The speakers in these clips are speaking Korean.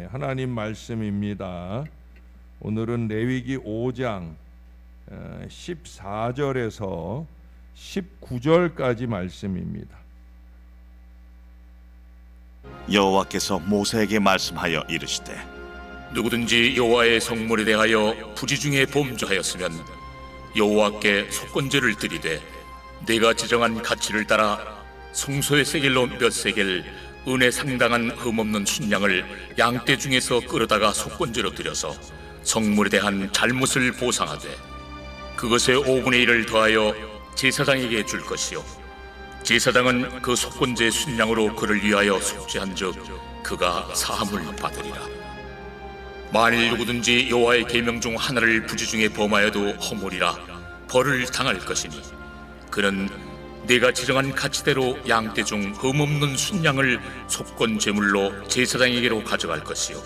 하나님 말씀입니다. 오늘은 레위기 5장 14절에서 19절까지 말씀입니다. 여호와께서 모세에게 말씀하여 이르시되 누구든지 여호와의 성물에 대하여 부지 중에 범죄하였으면 여호와께 속건제를 드리되 내가 지정한 가치를 따라 성소의 세겔로 몇 세겔 은에 상당한 흠없는 순양을 양떼 중에서 끌어다가 속건제로 드려서 성물에 대한 잘못을 보상하되 그것의 5분의 1을 더하여 제사장에게 줄 것이요 제사장은 그 속건제 순양으로 그를 위하여 속죄한즉 그가 사함을 받으리라. 만일 누구든지 여호와의 계명 중 하나를 부지 중에 범하여도 허물이라 벌을 당할 것이니 그는 내가 지정한 가치대로 양떼 중 흠없는 순양을 속건 제물로 제사장에게로 가져갈 것이요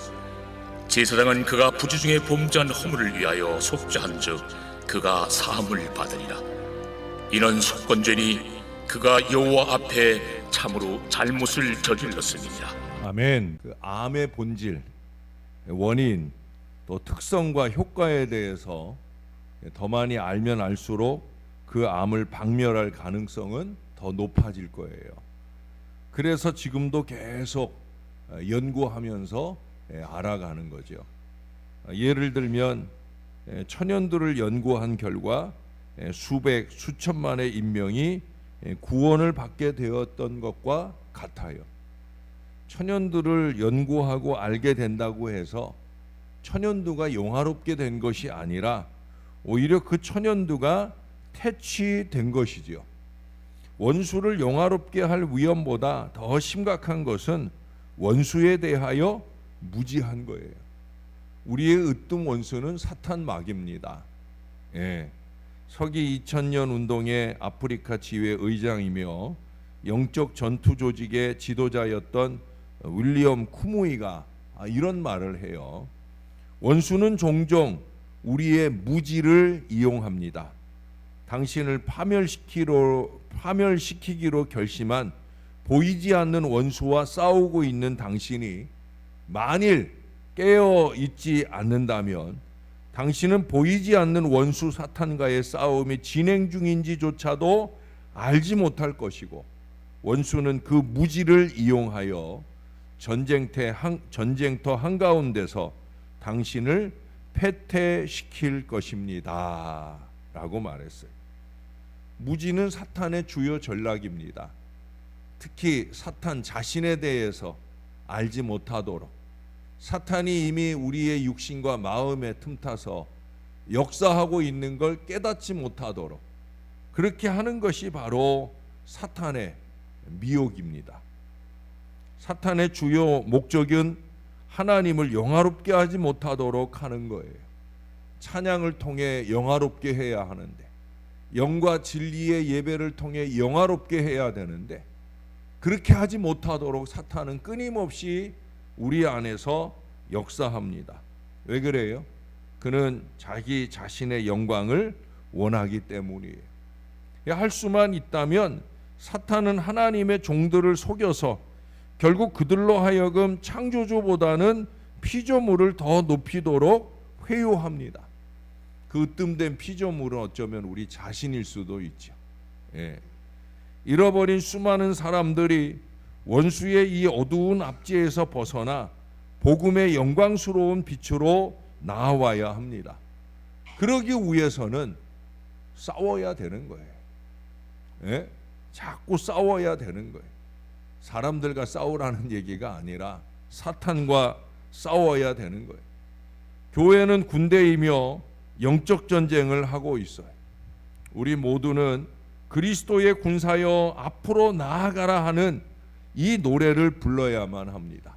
제사장은 그가 부지 중에 범죄한 허물을 위하여 속죄한즉 그가 사함을 받으리라. 이는 속건죄니 그가 여호와 앞에 참으로 잘못을 저질렀음이니라. 아멘. 그 암의 본질, 원인, 또 특성과 효과에 대해서 더 많이 알면 알수록 그 암을 박멸할 가능성은 더 높아질 거예요. 그래서 지금도 계속 연구하면서 알아가는 거죠. 예를 들면 천연두를 연구한 결과 수백, 수천만의 인명이 구원을 받게 되었던 것과 같아요. 천연두를 연구하고 알게 된다고 해서 천연두가 영화롭게 된 것이 아니라 오히려 그 천연두가 퇴치된 것이지요. 원수를 영화롭게 할 위험보다 더 심각한 것은 원수에 대하여 무지한 거예요. 우리의 으뜸 원수는 사탄 마귀입니다. 서기 2000년 운동의 아프리카 지회 의장이며 영적 전투 조직의 지도자였던 윌리엄 쿠무이가 이런 말을 해요. 원수는 종종 우리의 무지를 이용합니다. 당신을 파멸시키기로 결심한 보이지 않는 원수와 싸우고 있는 당신이 만일 깨어 있지 않는다면 당신은 보이지 않는 원수 사탄과의 싸움이 진행 중인지조차도 알지 못할 것이고 원수는 그 무지를 이용하여 전쟁터 한가운데서 당신을 패퇴시킬 것입니다 라고 말했어요. 무지는 사탄의 주요 전략입니다. 특히 사탄 자신에 대해서 알지 못하도록 사탄이 이미 우리의 육신과 마음에 틈타서 역사하고 있는 걸 깨닫지 못하도록 그렇게 하는 것이 바로 사탄의 미혹입니다. 사탄의 주요 목적은 하나님을 영화롭게 하지 못하도록 하는 거예요. 찬양을 통해 영화롭게 해야 하는데 영과 진리의 예배를 통해 영화롭게 해야 되는데 그렇게 하지 못하도록 사탄은 끊임없이 우리 안에서 역사합니다. 왜 그래요? 그는 자기 자신의 영광을 원하기 때문이에요. 할 수만 있다면 사탄은 하나님의 종들을 속여서 결국 그들로 하여금 창조주보다는 피조물을 더 높이도록 회유합니다. 그 으뜸된 피조물은 어쩌면 우리 자신일 수도 있죠. 잃어버린 수많은 사람들이 원수의 이 어두운 압제에서 벗어나 복음의 영광스러운 빛으로 나와야 합니다. 그러기 위해서는 싸워야 되는 거예요. 자꾸 싸워야 되는 거예요. 사람들과 싸우라는 얘기가 아니라 사탄과 싸워야 되는 거예요. 교회는 군대이며 영적 전쟁을 하고 있어요. 우리 모두는 그리스도의 군사여 앞으로 나아가라 하는 이 노래를 불러야만 합니다.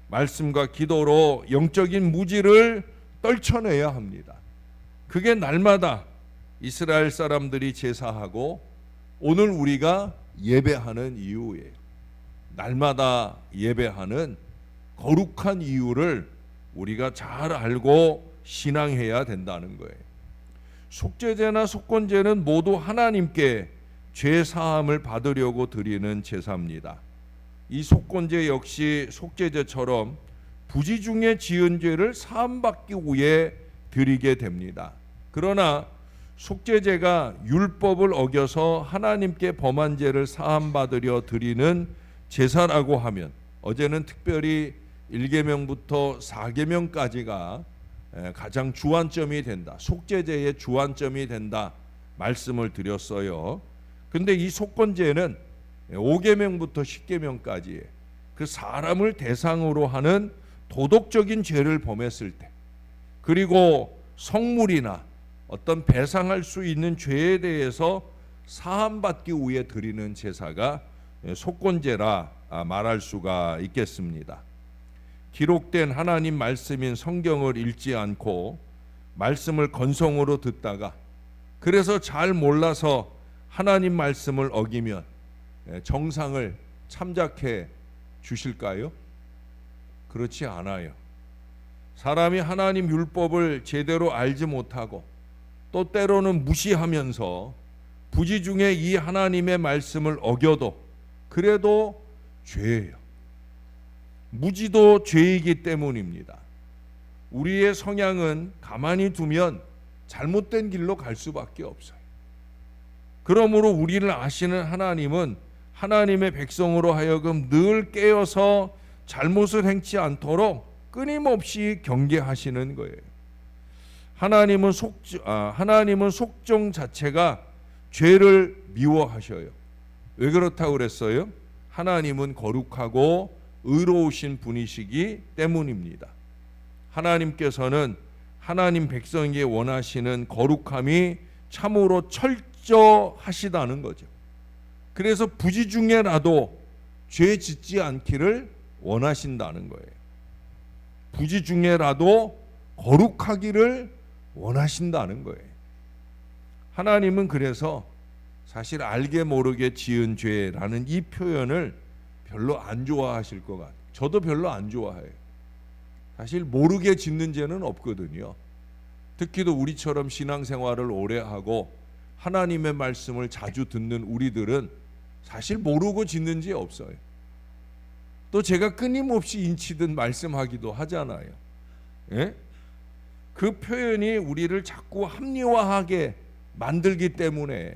말씀과 기도로 영적인 무지를 떨쳐내야 합니다. 그게 날마다 이스라엘 사람들이 제사하고 오늘 우리가 예배하는 이유예요. 날마다 예배하는 거룩한 이유를 우리가 잘 알고 신앙해야 된다는 거예요. 속죄제나 속건제는 모두 하나님께 죄 사함을 받으려고 드리는 제사입니다. 이 속건제 역시 속죄제처럼 부지 중에 지은 죄를 사함받기 위해 드리게 됩니다. 그러나 속죄제가 율법을 어겨서 하나님께 범한 죄를 사함받으려 드리는 제사라고 하면, 어제는 특별히 1계명부터 4계명까지가 가장 주안점이 된다, 속죄제의 주안점이 된다 말씀을 드렸어요. 근데 이 속건제는 5계명부터 10계명까지 그 사람을 대상으로 하는 도덕적인 죄를 범했을 때, 그리고 성물이나 어떤 배상할 수 있는 죄에 대해서 사함받기 위해 드리는 제사가 속건제라 말할 수가 있겠습니다. 기록된 하나님 말씀인 성경을 읽지 않고 말씀을 건성으로 듣다가, 그래서 잘 몰라서 하나님 말씀을 어기면 정상을 참작해 주실까요? 그렇지 않아요. 사람이 하나님 율법을 제대로 알지 못하고 또 때로는 무시하면서 부지 중에 이 하나님의 말씀을 어겨도 그래도 죄예요. 무지도 죄이기 때문입니다. 우리의 성향은 가만히 두면 잘못된 길로 갈 수밖에 없어요. 그러므로 우리를 아시는 하나님은 하나님의 백성으로 하여금 늘 깨어서 잘못을 행치 않도록 끊임없이 경계하시는 거예요. 하나님은 속정 자체가 죄를 미워하셔요. 왜 그렇다고 그랬어요? 하나님은 거룩하고 의로우신 분이시기 때문입니다. 하나님께서는 하나님 백성에게 원하시는 거룩함이 참으로 철저하시다는 거죠. 그래서 부지 중에라도 죄 짓지 않기를 원하신다는 거예요. 부지 중에라도 거룩하기를 원하신다는 거예요. 하나님은 그래서 사실 알게 모르게 지은 죄라는 이 표현을 별로 안 좋아하실 것 같아요. 저도 별로 안 좋아해요. 사실 모르게 짓는 죄는 없거든요. 특히도 우리처럼 신앙생활을 오래 하고 하나님의 말씀을 자주 듣는 우리들은 사실 모르고 짓는 죄 없어요. 또 제가 끊임없이 인치듯 말씀하기도 하잖아요. 예? 그 표현이 우리를 자꾸 합리화하게 만들기 때문에,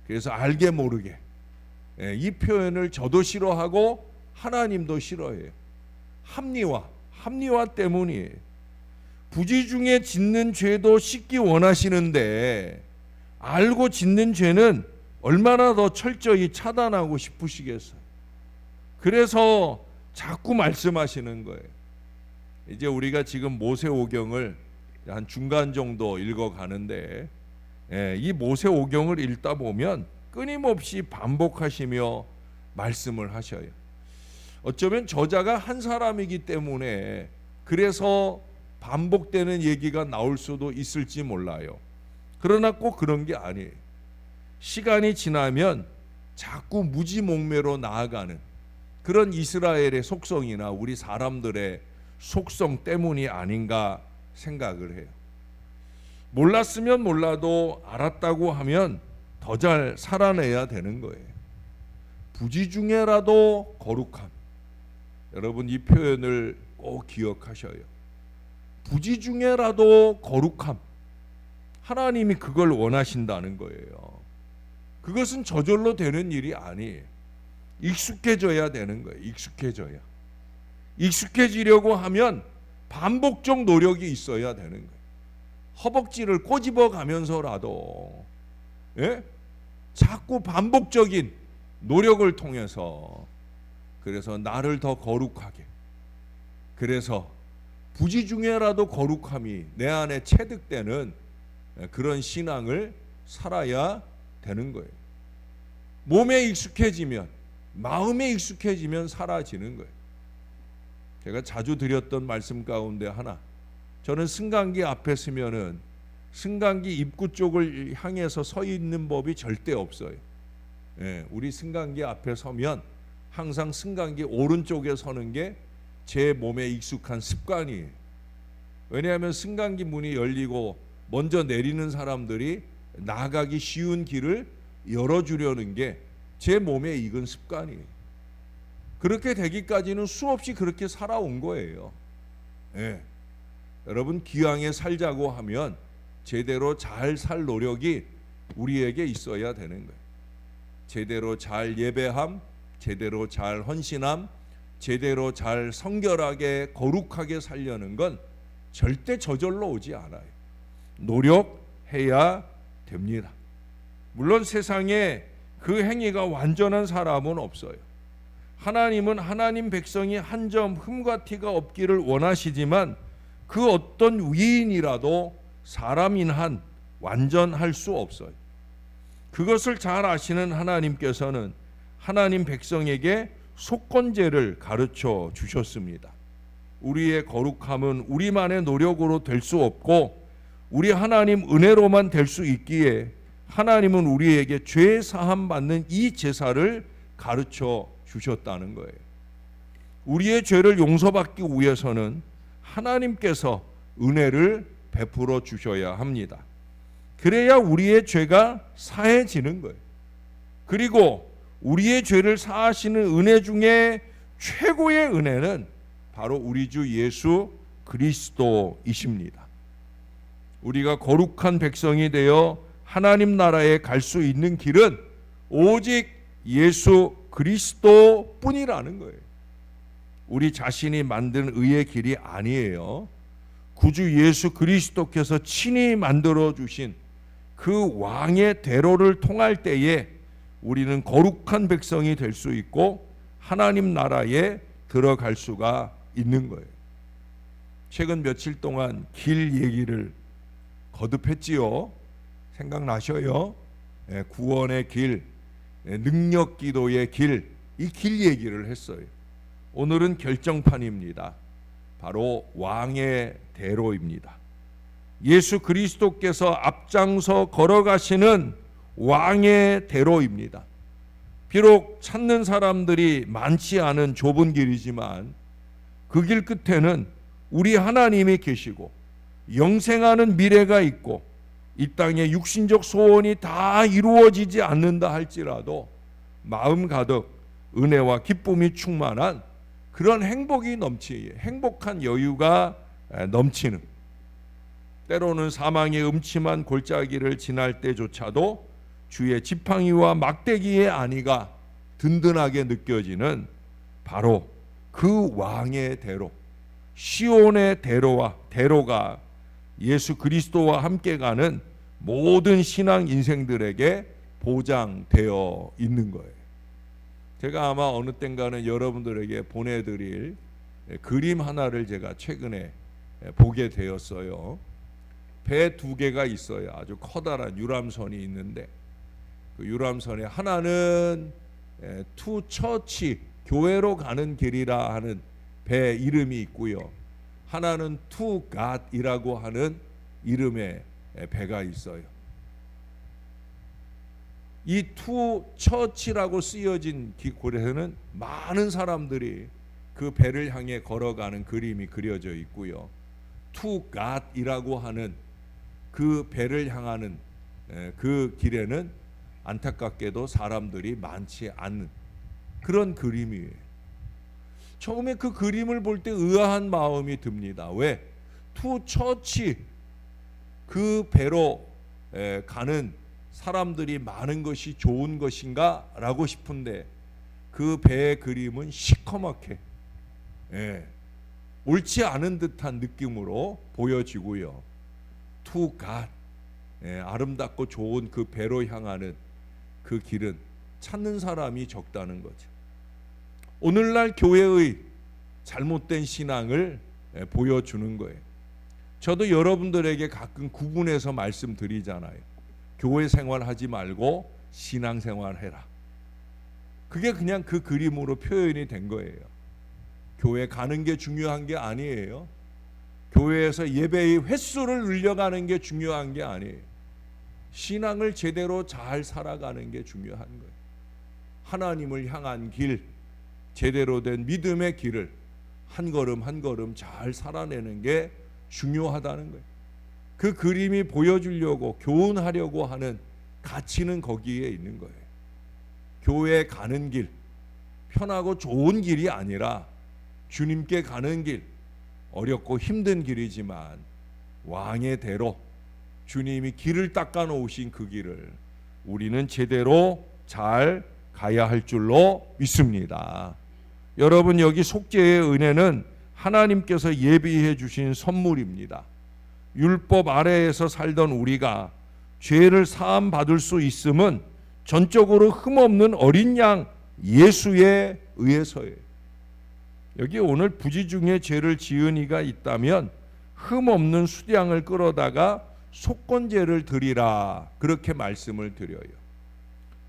그래서 알게 모르게 이 표현을 저도 싫어하고 하나님도 싫어해요. 합리화 때문이에요. 부지 중에 짓는 죄도 씻기 원하시는데 알고 짓는 죄는 얼마나 더 철저히 차단하고 싶으시겠어요. 그래서 자꾸 말씀하시는 거예요. 이제 우리가 지금 모세오경을 한 중간 정도 읽어가는데, 이 모세오경을 읽다 보면 끊임없이 반복하시며 말씀을 하셔요. 어쩌면 저자가 한 사람이기 때문에 그래서 반복되는 얘기가 나올 수도 있을지 몰라요. 그러나 꼭 그런 게 아니에요. 시간이 지나면 자꾸 무지몽매로 나아가는 그런 이스라엘의 속성이나 우리 사람들의 속성 때문이 아닌가 생각을 해요. 몰랐으면 몰라도 알았다고 하면 더 잘 살아내야 되는 거예요. 부지 중에라도 거룩함. 여러분 이 표현을 꼭 기억하셔요. 부지 중에라도 거룩함. 하나님이 그걸 원하신다는 거예요. 그것은 저절로 되는 일이 아니에요. 익숙해져야 되는 거예요. 익숙해지려고 하면 반복적 노력이 있어야 되는 거예요. 허벅지를 꼬집어 가면서라도 자꾸 반복적인 노력을 통해서, 그래서 나를 더 거룩하게, 그래서 부지 중에라도 거룩함이 내 안에 체득되는 그런 신앙을 살아야 되는 거예요. 몸에 익숙해지면, 마음에 익숙해지면 사라지는 거예요. 제가 자주 드렸던 말씀 가운데 하나, 저는 승강기 앞에 서면은 승강기 입구 쪽을 향해서 서 있는 법이 절대 없어요. 우리 승강기 앞에 서면 항상 승강기 오른쪽에 서는 게 제 몸에 익숙한 습관이에요. 왜냐하면 승강기 문이 열리고 먼저 내리는 사람들이 나가기 쉬운 길을 열어주려는 게 제 몸에 익은 습관이에요. 그렇게 되기까지는 수없이 그렇게 살아온 거예요. 예. 여러분 기왕에 살자고 하면 제대로 잘 살 노력이 우리에게 있어야 되는 거예요. 제대로 잘 예배함, 제대로 잘 헌신함, 제대로 잘 성결하게 거룩하게 살려는 건 절대 저절로 오지 않아요. 노력해야 됩니다. 물론 세상에 그 행위가 완전한 사람은 없어요. 하나님은 하나님 백성이 한 점 흠과 티가 없기를 원하시지만 그 어떤 위인이라도 사람인 한 완전할 수 없어요. 그것을 잘 아시는 하나님께서는 하나님 백성에게 속건제를 가르쳐 주셨습니다. 우리의 거룩함은 우리만의 노력으로 될 수 없고 우리 하나님 은혜로만 될 수 있기에 하나님은 우리에게 죄 사함 받는 이 제사를 가르쳐 주셨다는 거예요. 우리의 죄를 용서받기 위해서는 하나님께서 은혜를 베풀어 주셔야 합니다. 그래야 우리의 죄가 사해지는 거예요. 그리고 우리의 죄를 사하시는 은혜 중에 최고의 은혜는 바로 우리 주 예수 그리스도이십니다. 우리가 거룩한 백성이 되어 하나님 나라에 갈 수 있는 길은 오직 예수 그리스도뿐이라는 거예요. 우리 자신이 만든 의의 길이 아니에요. 구주 예수 그리스도께서 친히 만들어 주신 그 왕의 대로를 통할 때에 우리는 거룩한 백성이 될 수 있고 하나님 나라에 들어갈 수가 있는 거예요. 최근 며칠 동안 길 얘기를 거듭했지요. 생각나셔요? 구원의 길, 능력 기도의 길, 이 길 얘기를 했어요. 오늘은 결정판입니다. 바로 왕의 대로입니다. 예수 그리스도께서 앞장서 걸어가시는 왕의 대로입니다. 비록 찾는 사람들이 많지 않은 좁은 길이지만 그 길 끝에는 우리 하나님이 계시고 영생하는 미래가 있고 이 땅의 육신적 소원이 다 이루어지지 않는다 할지라도 마음 가득 은혜와 기쁨이 충만한 그런 행복이 행복한 여유가 넘치는, 때로는 사망의 음침한 골짜기를 지날 때조차도 주의 지팡이와 막대기의 안위가 든든하게 느껴지는 바로 그 왕의 대로, 시온의 대로가 예수 그리스도와 함께 가는 모든 신앙 인생들에게 보장되어 있는 거예요. 제가 아마 어느 땐가는 여러분들에게 보내드릴 그림 하나를 제가 최근에 보게 되었어요. 배 두 개가 있어요. 아주 커다란 유람선이 있는데 그 유람선에 하나는 투 처치, 교회로 가는 길이라 하는 배 이름이 있고요. 하나는 투 갓이라고 하는 이름의 배가 있어요. 이 투 처치라고 쓰여진 곳에는 많은 사람들이 그 배를 향해 걸어가는 그림이 그려져 있고요. 투 갓이라고 하는 그 배를 향하는 그 길에는 안타깝게도 사람들이 많지 않는 그런 그림이에요. 처음에 그 그림을 볼 때 의아한 마음이 듭니다. 왜? 투 처치, 그 배로 가는 사람들이 많은 것이 좋은 것인가 라고 싶은데 그 배의 그림은 시커멓게 옳지 않은 듯한 느낌으로 보여지고요. 투 갓, 아름답고 좋은 그 배로 향하는 그 길은 찾는 사람이 적다는 거죠. 오늘날 교회의 잘못된 신앙을 보여주는 거예요. 저도 여러분들에게 가끔 구분해서 말씀드리잖아요. 교회 생활하지 말고 신앙 생활해라. 그게 그냥 그 그림으로 표현이 된 거예요. 교회 가는 게 중요한 게 아니에요. 교회에서 예배의 횟수를 늘려가는 게 중요한 게 아니에요. 신앙을 제대로 잘 살아가는 게 중요한 거예요. 하나님을 향한 길, 제대로 된 믿음의 길을 한 걸음 한 걸음 잘 살아내는 게 중요하다는 거예요. 그 그림이 보여주려고 교훈하려고 하는 가치는 거기에 있는 거예요. 교회에 가는 길, 편하고 좋은 길이 아니라 주님께 가는 길, 어렵고 힘든 길이지만 왕의 대로 주님이 길을 닦아 놓으신 그 길을 우리는 제대로 잘 가야 할 줄로 믿습니다. 여러분, 여기 속죄의 은혜는 하나님께서 예비해 주신 선물입니다. 율법 아래에서 살던 우리가 죄를 사함 받을 수 있음은 전적으로 흠없는 어린 양 예수에 의해서예요. 여기 오늘 부지 중에 죄를 지은 이가 있다면 흠없는 수량을 끌어다가 속건제를 드리라, 그렇게 말씀을 드려요.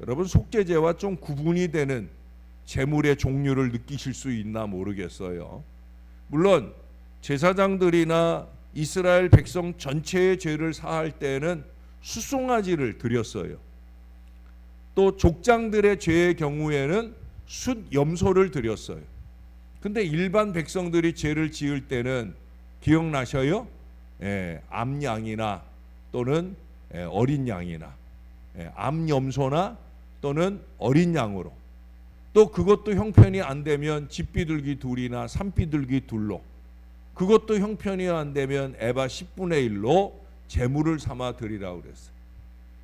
여러분, 속죄제와 좀 구분이 되는 제물의 종류를 느끼실 수 있나 모르겠어요. 물론 제사장들이나 이스라엘 백성 전체의 죄를 사할 때에는 숫송아지를 드렸어요. 또 족장들의 죄의 경우에는 숫염소를 드렸어요. 근데 일반 백성들이 죄를 지을 때는 기억나셔요? 암양이나 또는 어린 양이나 암염소나 또는 어린 양으로, 또 그것도 형편이 안 되면 집비둘기 둘이나 산비둘기 둘로, 그것도 형편이 안 되면 에바 10분의 1로 제물을 삼아 드리라고 그랬어요.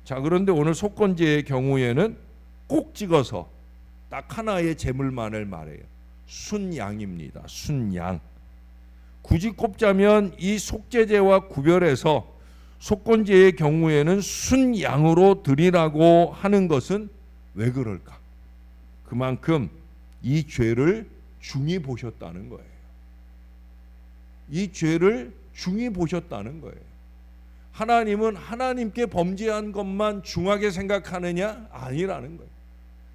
자, 그런데 오늘 속건제의 경우에는 꼭 찍어서 딱 하나의 제물만을 말해요. 순양입니다. 순양. 굳이 꼽자면 이 속죄제와 구별해서 속건제의 경우에는 순양으로 드리라고 하는 것은 왜 그럴까? 그만큼 이 죄를 중히 보셨다는 거예요. 이 죄를 중히 보셨다는 거예요. 하나님은 하나님께 범죄한 것만 중하게 생각하느냐? 아니라는 거예요.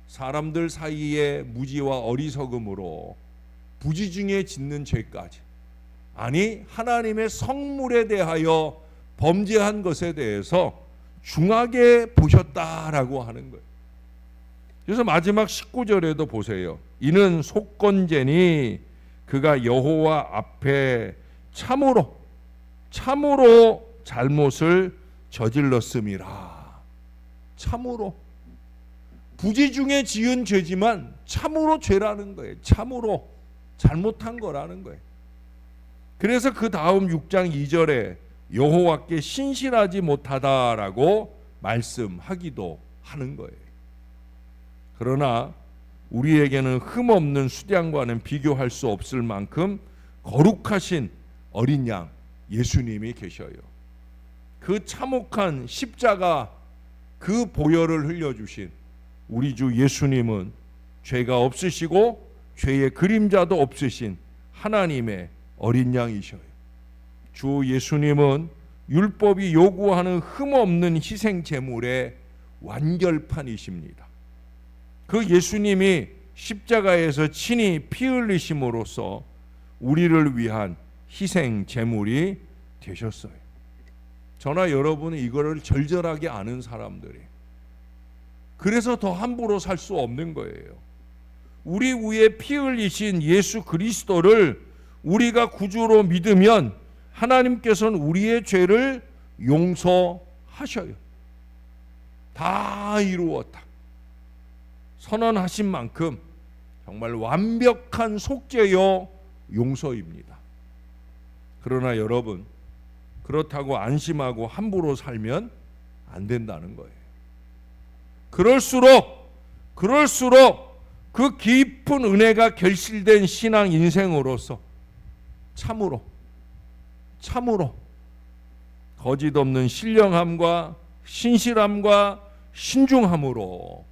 사람들 사이에 무지와 어리석음으로 부지 중에 짓는 죄까지, 아니 하나님의 성물에 대하여 범죄한 것에 대해서 중하게 보셨다라고 하는 거예요. 그래서 마지막 19절에도 보세요. 이는 속건제니 그가 여호와 앞에 참으로 잘못을 저질렀음이라. 참으로. 부지 중에 지은 죄지만 참으로 죄라는 거예요. 참으로 잘못한 거라는 거예요. 그래서 그 다음 6장 2절에 여호와께 신실하지 못하다라고 말씀하기도 하는 거예요. 그러나 우리에게는 흠없는 수량과는 비교할 수 없을 만큼 거룩하신 어린 양 예수님이 계셔요. 그 참혹한 십자가 그 보혈을 흘려주신 우리 주 예수님은 죄가 없으시고 죄의 그림자도 없으신 하나님의 어린 양이셔요. 주 예수님은 율법이 요구하는 흠없는 희생 제물의 완결판이십니다. 그 예수님이 십자가에서 친히 피 흘리심으로써 우리를 위한 희생 제물이 되셨어요. 저나 여러분은 이거를 절절하게 아는 사람들이, 그래서 더 함부로 살 수 없는 거예요. 우리 위에 피 흘리신 예수 그리스도를 우리가 구주로 믿으면 하나님께서는 우리의 죄를 용서하셔요. 다 이루었다 선언하신 만큼 정말 완벽한 속죄요 용서입니다. 그러나 여러분, 그렇다고 안심하고 함부로 살면 안 된다는 거예요. 그럴수록 그 깊은 은혜가 결실된 신앙 인생으로서 참으로 거짓 없는 신령함과 신실함과 신중함으로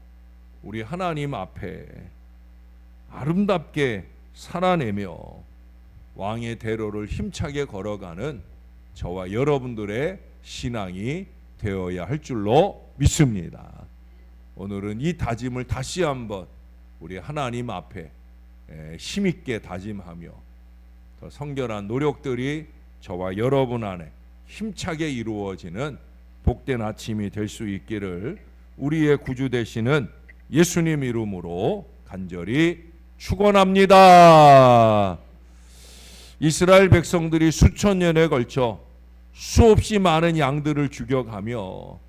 우리 하나님 앞에 아름답게 살아내며 왕의 대로를 힘차게 걸어가는 저와 여러분들의 신앙이 되어야 할 줄로 믿습니다. 오늘은 이 다짐을 다시 한번 우리 하나님 앞에 힘있게 다짐하며 더 성결한 노력들이 저와 여러분 안에 힘차게 이루어지는 복된 아침이 될 수 있기를 우리의 구주 되시는 예수님 이름으로 간절히 축원합니다. 이스라엘 백성들이 수천 년에 걸쳐 수없이 많은 양들을 죽여가며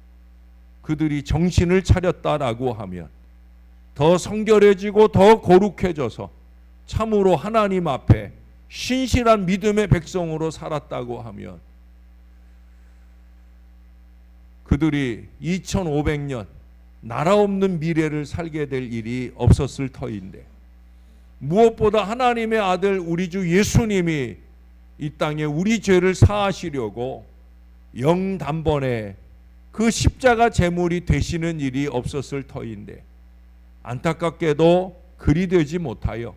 그들이 정신을 차렸다라고 하면 더 성결해지고 더 거룩해져서 참으로 하나님 앞에 신실한 믿음의 백성으로 살았다고 하면 그들이 2500년 나라 없는 미래를 살게 될 일이 없었을 터인데, 무엇보다 하나님의 아들 우리 주 예수님이 이 땅에 우리 죄를 사하시려고 영단번에 그 십자가 제물이 되시는 일이 없었을 터인데, 안타깝게도 그리 되지 못하여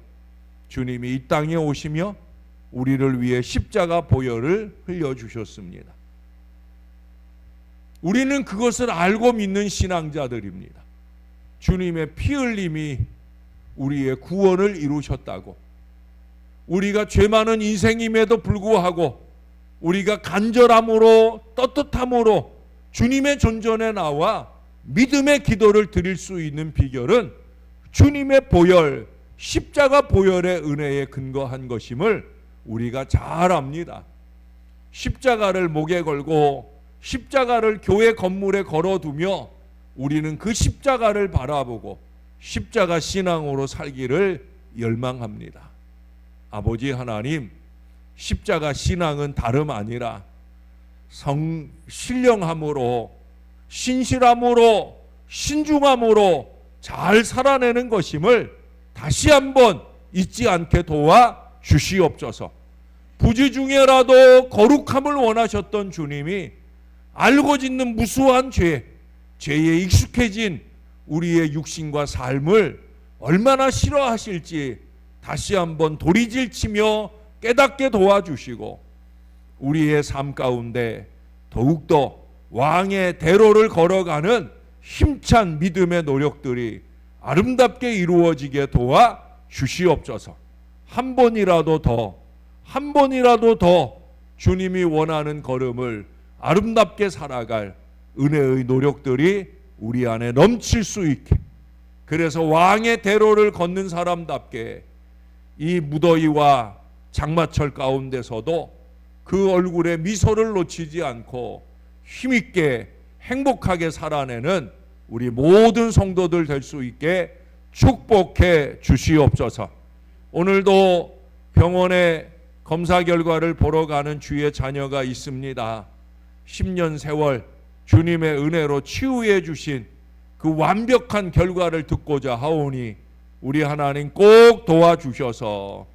주님이 이 땅에 오시며 우리를 위해 십자가 보혈을 흘려주셨습니다. 우리는 그것을 알고 믿는 신앙자들입니다. 주님의 피 흘림이 우리의 구원을 이루셨다고, 우리가 죄 많은 인생임에도 불구하고 우리가 간절함으로 떳떳함으로 주님의 존전에 나와 믿음의 기도를 드릴 수 있는 비결은 주님의 보혈, 십자가 보혈의 은혜에 근거한 것임을 우리가 잘 압니다. 십자가를 목에 걸고 십자가를 교회 건물에 걸어두며 우리는 그 십자가를 바라보고 십자가 신앙으로 살기를 열망합니다. 아버지 하나님, 십자가 신앙은 다름 아니라 신령함으로, 신실함으로, 신중함으로 잘 살아내는 것임을 다시 한번 잊지 않게 도와 주시옵소서. 부지 중에라도 거룩함을 원하셨던 주님이 알고 짓는 무수한 죄에 익숙해진 우리의 육신과 삶을 얼마나 싫어하실지 다시 한번 도리질치며 깨닫게 도와주시고, 우리의 삶 가운데 더욱더 왕의 대로를 걸어가는 힘찬 믿음의 노력들이 아름답게 이루어지게 도와 주시옵소서. 한 번이라도 더 주님이 원하는 걸음을 아름답게 살아갈 은혜의 노력들이 우리 안에 넘칠 수 있게, 그래서 왕의 대로를 걷는 사람답게 이 무더위와 장마철 가운데서도 그 얼굴에 미소를 놓치지 않고 힘있게 행복하게 살아내는 우리 모든 성도들 될 수 있게 축복해 주시옵소서. 오늘도 병원에 검사 결과를 보러 가는 주의 자녀가 있습니다. 10년 세월 주님의 은혜로 치유해 주신 그 완벽한 결과를 듣고자 하오니 우리 하나님 꼭 도와주셔서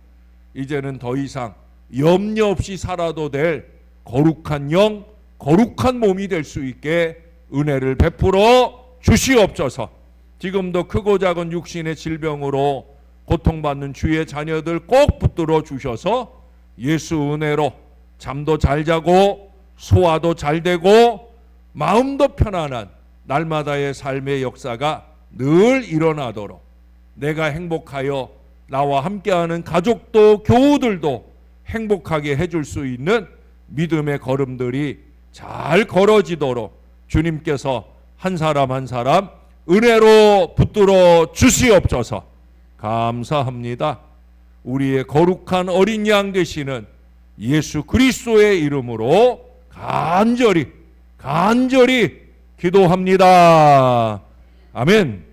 이제는 더 이상 염려 없이 살아도 될 거룩한 영, 거룩한 몸이 될 수 있게 은혜를 베풀어 주시옵소서. 지금도 크고 작은 육신의 질병으로 고통받는 주의 자녀들 꼭 붙들어 주셔서 예수 은혜로 잠도 잘 자고 소화도 잘 되고 마음도 편안한 날마다의 삶의 역사가 늘 일어나도록, 내가 행복하여 나와 함께하는 가족도 교우들도 행복하게 해줄 수 있는 믿음의 걸음들이 잘 걸어지도록 주님께서 한 사람 한 사람 은혜로 붙들어 주시옵소서. 감사합니다. 우리의 거룩한 어린 양 되시는 예수 그리스도의 이름으로 간절히 기도합니다. 아멘.